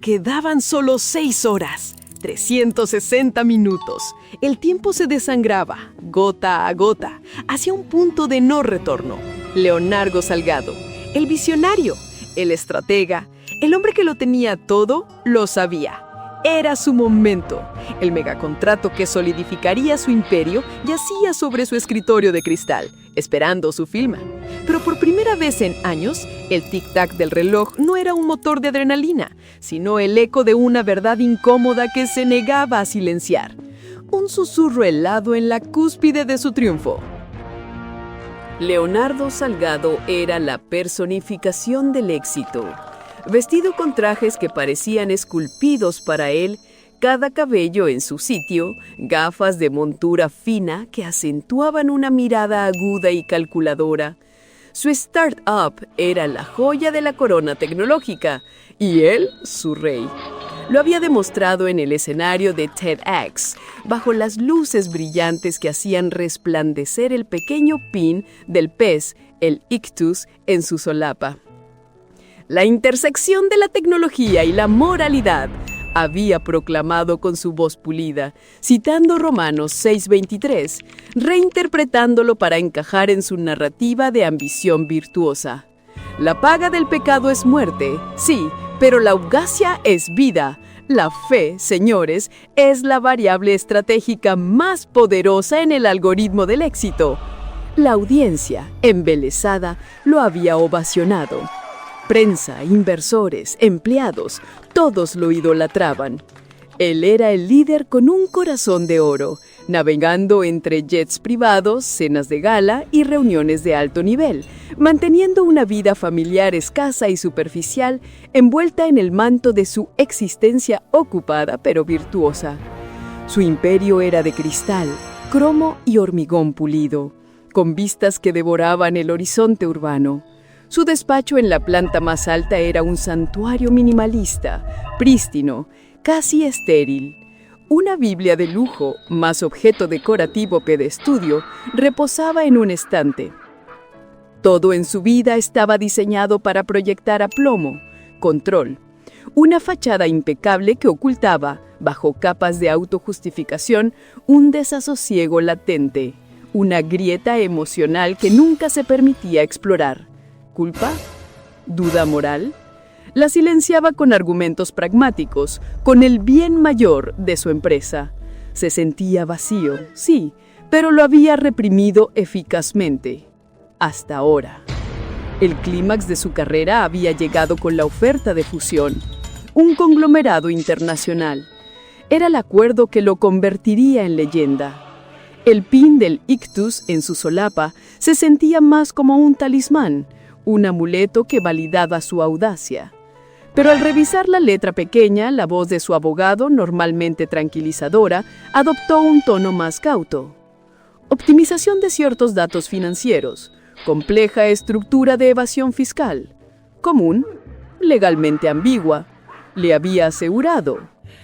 Quedaban solo 6 horas, 360 minutos. El tiempo se desangraba, gota a gota, hacia un punto de no retorno. Leonardo Salgado, el visionario, el estratega, el hombre que lo tenía todo, lo sabía. Era su momento. El megacontrato que solidificaría su imperio yacía sobre su escritorio de cristal, esperando su firma. Pero por primera vez en años, el tic-tac del reloj no era un motor de adrenalina, sino el eco de una verdad incómoda que se negaba a silenciar. Un susurro helado en la cúspide de su triunfo. Leonardo Salgado era la personificación del éxito. Vestido con trajes que parecían esculpidos para él, cada cabello en su sitio, gafas de montura fina que acentuaban una mirada aguda y calculadora. Su startup era la joya de la corona tecnológica y él, su rey. Lo había demostrado en el escenario de TEDx, bajo las luces brillantes que hacían resplandecer el pequeño pin del pez, el ictus, en su solapa. La intersección de la tecnología y la moralidad, había proclamado con su voz pulida, citando Romanos 6:23, reinterpretándolo para encajar en su narrativa de ambición virtuosa. La paga del pecado es muerte, sí, pero la audacia es vida. La fe, señores, es la variable estratégica más poderosa en el algoritmo del éxito. La audiencia, embelesada, lo había ovacionado. Prensa, inversores, empleados, todos lo idolatraban. Él era el líder con un corazón de oro, navegando entre jets privados, cenas de gala y reuniones de alto nivel, manteniendo una vida familiar escasa y superficial, envuelta en el manto de su existencia ocupada pero virtuosa. Su imperio era de cristal, cromo y hormigón pulido, con vistas que devoraban el horizonte urbano. Su despacho en la planta más alta era un santuario minimalista, prístino, casi estéril. Una Biblia de lujo, más objeto decorativo que de estudio, reposaba en un estante. Todo en su vida estaba diseñado para proyectar aplomo, control. Una fachada impecable que ocultaba, bajo capas de autojustificación, un desasosiego latente, una grieta emocional que nunca se permitía explorar. ¿Culpa? ¿Duda moral? La silenciaba con argumentos pragmáticos, con el bien mayor de su empresa. Se sentía vacío, sí, pero lo había reprimido eficazmente. Hasta ahora. El clímax de su carrera había llegado con la oferta de fusión, un conglomerado internacional. Era el acuerdo que lo convertiría en leyenda. El pin del ictus en su solapa se sentía más como un talismán, un amuleto que validaba su audacia. Pero al revisar la letra pequeña, la voz de su abogado, normalmente tranquilizadora, adoptó un tono más cauto. Optimización de ciertos datos financieros, compleja estructura de evasión fiscal, común, legalmente ambigua, le había asegurado.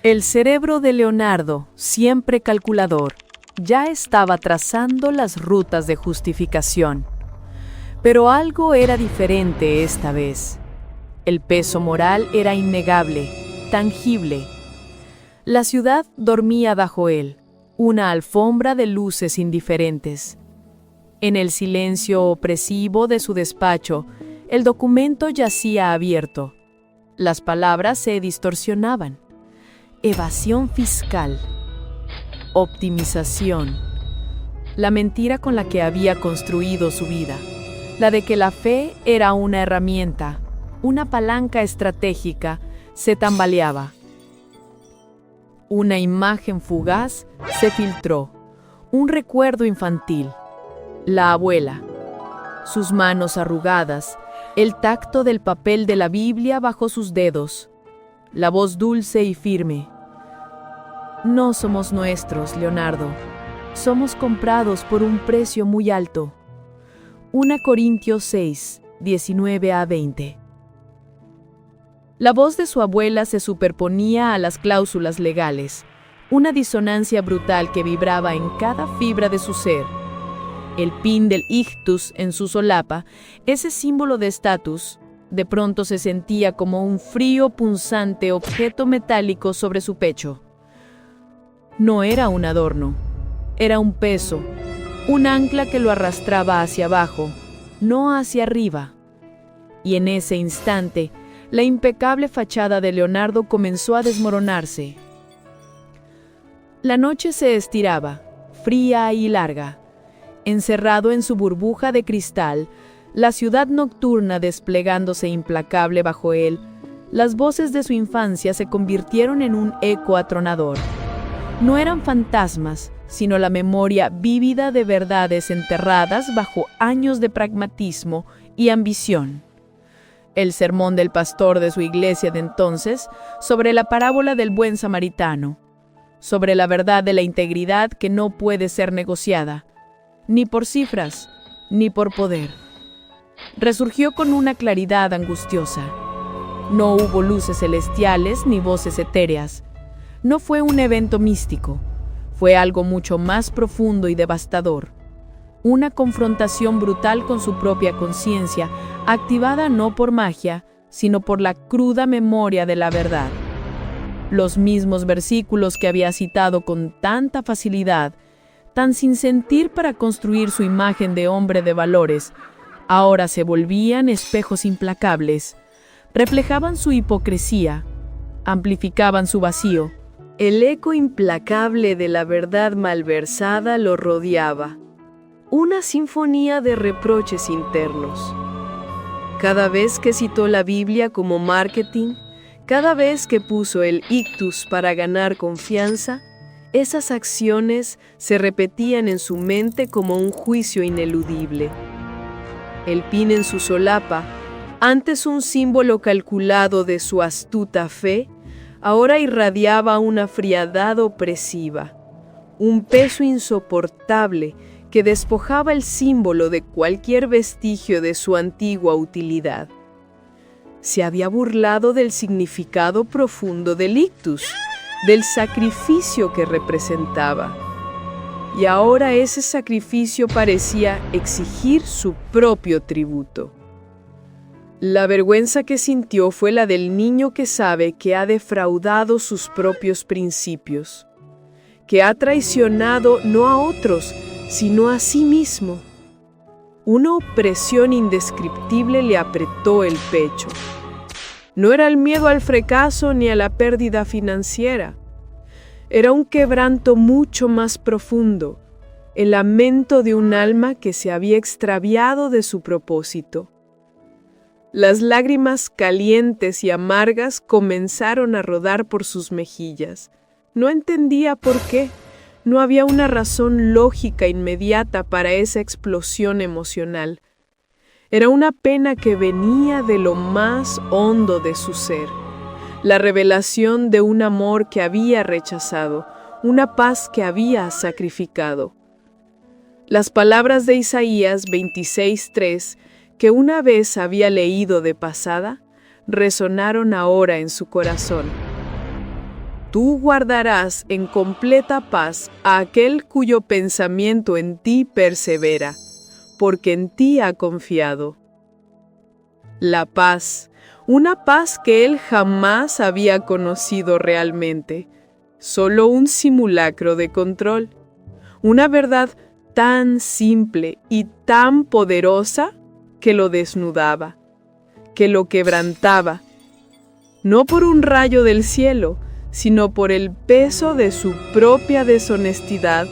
El cerebro de Leonardo, siempre calculador, ya estaba trazando las rutas de justificación. Pero algo era diferente esta vez. El peso moral era innegable, tangible. La ciudad dormía bajo él, una alfombra de luces indiferentes. En el silencio opresivo de su despacho, el documento yacía abierto. Las palabras se distorsionaban. Evasión fiscal. Optimización. La mentira con la que había construido su vida. La de que la fe era una herramienta, una palanca estratégica, se tambaleaba. Una imagen fugaz se filtró, un recuerdo infantil. La abuela, sus manos arrugadas, el tacto del papel de la Biblia bajo sus dedos, la voz dulce y firme. No somos nuestros, Leonardo. Somos comprados por un precio muy alto. 1 Corintios 6, 19 a 20. La voz de su abuela se superponía a las cláusulas legales, una disonancia brutal que vibraba en cada fibra de su ser. El pin del ictus en su solapa, ese símbolo de estatus, De pronto se sentía como un frío punzante objeto metálico sobre su pecho. No era un adorno, era un peso, un ancla que lo arrastraba hacia abajo, no hacia arriba. Y en ese instante, la impecable fachada de Leonardo comenzó a desmoronarse. La noche se estiraba, fría y larga. Encerrado en su burbuja de cristal, la ciudad nocturna desplegándose implacable bajo él, las voces de su infancia se convirtieron en un eco atronador. No eran fantasmas, sino la memoria vívida de verdades enterradas bajo años de pragmatismo y ambición. El sermón del pastor de su iglesia de entonces sobre la parábola del buen samaritano, sobre la verdad de la integridad que no puede ser negociada, ni por cifras, ni por poder. Resurgió con una claridad angustiosa. No hubo luces celestiales ni voces etéreas. No fue un evento místico, fue algo mucho más profundo y devastador. Una confrontación brutal con su propia conciencia, activada no por magia, sino por la cruda memoria de la verdad. Los mismos versículos que había citado con tanta facilidad, tan sin sentir para construir su imagen de hombre de valores, ahora se volvían espejos implacables, reflejaban su hipocresía, amplificaban su vacío. El eco implacable de la verdad malversada lo rodeaba. Una sinfonía de reproches internos. Cada vez que citó la Biblia como marketing, cada vez que puso el ictus para ganar confianza, esas acciones se repetían en su mente como un juicio ineludible. El pin en su solapa, antes un símbolo calculado de su astuta fe, ahora irradiaba una frialdad opresiva, un peso insoportable que despojaba el símbolo de cualquier vestigio de su antigua utilidad. Se había burlado del significado profundo del ictus, del sacrificio que representaba. Y ahora ese sacrificio parecía exigir su propio tributo. La vergüenza que sintió fue la del niño que sabe que ha defraudado sus propios principios, que ha traicionado no a otros, sino a sí mismo. Una opresión indescriptible le apretó el pecho. No era el miedo al fracaso ni a la pérdida financiera. Era un quebranto mucho más profundo, el lamento de un alma que se había extraviado de su propósito. Las lágrimas calientes y amargas comenzaron a rodar por sus mejillas. No entendía por qué. No había una razón lógica inmediata para esa explosión emocional. Era una pena que venía de lo más hondo de su ser. La revelación de un amor que había rechazado, una paz que había sacrificado. Las palabras de Isaías 26:3, que una vez había leído de pasada, resonaron ahora en su corazón. Tú guardarás en completa paz a aquel cuyo pensamiento en ti persevera, porque en ti ha confiado. La paz, una paz que él jamás había conocido realmente, solo un simulacro de control, una verdad tan simple y tan poderosa que lo desnudaba, que lo quebrantaba, no por un rayo del cielo, sino por el peso de su propia deshonestidad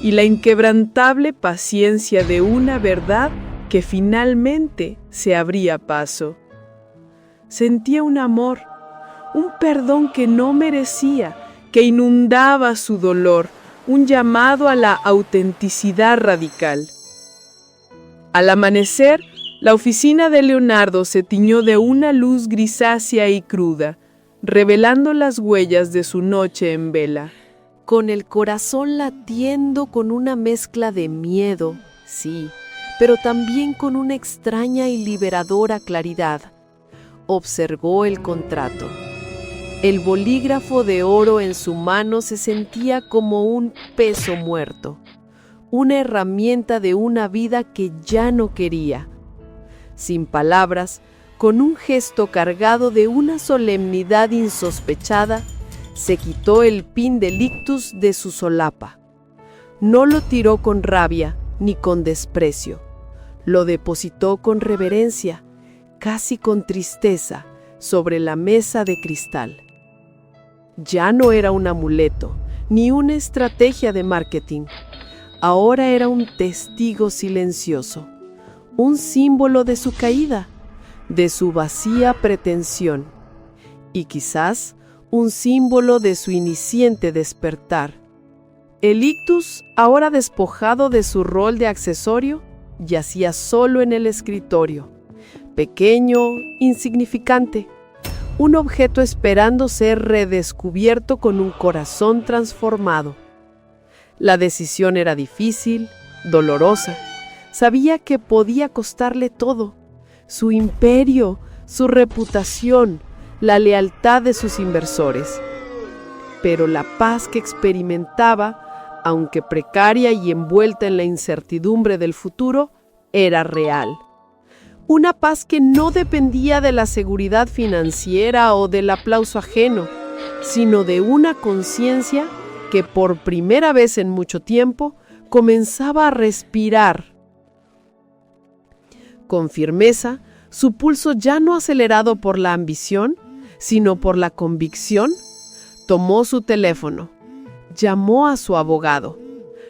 y la inquebrantable paciencia de una verdad que finalmente se abría paso. Sentía un amor, un perdón que no merecía, que inundaba su dolor, un llamado a la autenticidad radical. Al amanecer, la oficina de Leonardo se tiñó de una luz grisácea y cruda, revelando las huellas de su noche en vela. Con el corazón latiendo con una mezcla de miedo, sí, pero también con una extraña y liberadora claridad, observó el contrato. El bolígrafo de oro en su mano se sentía como un peso muerto, una herramienta de una vida que ya no quería. Sin palabras, con un gesto cargado de una solemnidad insospechada, se quitó el pin del ictus de su solapa. No lo tiró con rabia ni con desprecio. Lo depositó con reverencia, casi con tristeza, sobre la mesa de cristal. Ya no era un amuleto, ni una estrategia de marketing. Ahora era un testigo silencioso, un símbolo de su caída, de su vacía pretensión, y quizás un símbolo de su iniciente despertar. El ictus, ahora despojado de su rol de accesorio, yacía solo en el escritorio, pequeño, insignificante, un objeto esperando ser redescubierto con un corazón transformado. La decisión era difícil, dolorosa. Sabía que podía costarle todo: su imperio, su reputación, la lealtad de sus inversores. Pero la paz que experimentaba, aunque precaria y envuelta en la incertidumbre del futuro, era real. Una paz que no dependía de la seguridad financiera o del aplauso ajeno, sino de una conciencia que por primera vez en mucho tiempo comenzaba a respirar. Con firmeza, su pulso ya no acelerado por la ambición, sino por la convicción, tomó su teléfono, llamó a su abogado.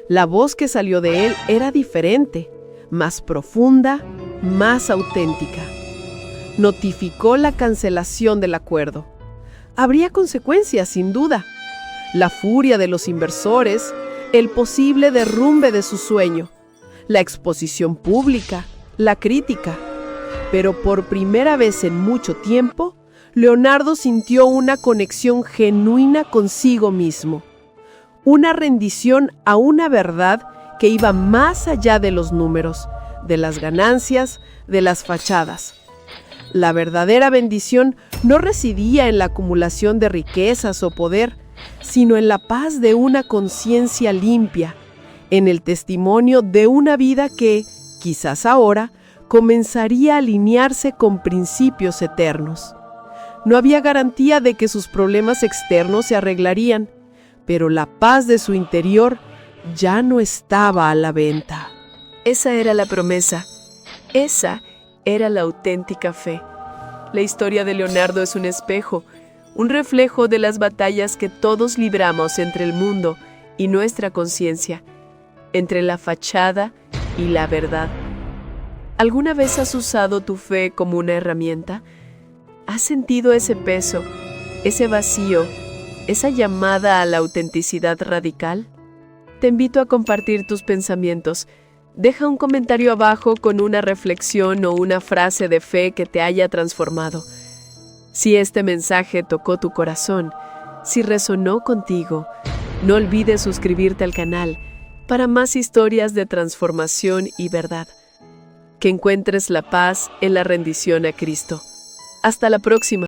La voz que salió de él era diferente, más profunda, más auténtica. Notificó la cancelación del acuerdo. Habría consecuencias, sin duda. La furia de los inversores, el posible derrumbe de su sueño, la exposición pública, la crítica. Pero por primera vez en mucho tiempo, Leonardo sintió una conexión genuina consigo mismo, una rendición a una verdad que iba más allá de los números, de las ganancias, de las fachadas. La verdadera bendición no residía en la acumulación de riquezas o poder, sino en la paz de una conciencia limpia, en el testimonio de una vida que, quizás ahora, comenzaría a alinearse con principios eternos. No había garantía de que sus problemas externos se arreglarían, pero la paz de su interior ya no estaba a la venta. Esa era la promesa. Esa era la auténtica fe. La historia de Leonardo es un espejo, un reflejo de las batallas que todos libramos entre el mundo y nuestra conciencia, entre la fachada y la verdad. ¿Alguna vez has usado tu fe como una herramienta? ¿Has sentido ese peso, ese vacío, esa llamada a la autenticidad radical? Te invito a compartir tus pensamientos. Deja un comentario abajo con una reflexión o una frase de fe que te haya transformado. Si este mensaje tocó tu corazón, si resonó contigo, no olvides suscribirte al canal para más historias de transformación y verdad. Que encuentres la paz en la rendición a Cristo. Hasta la próxima.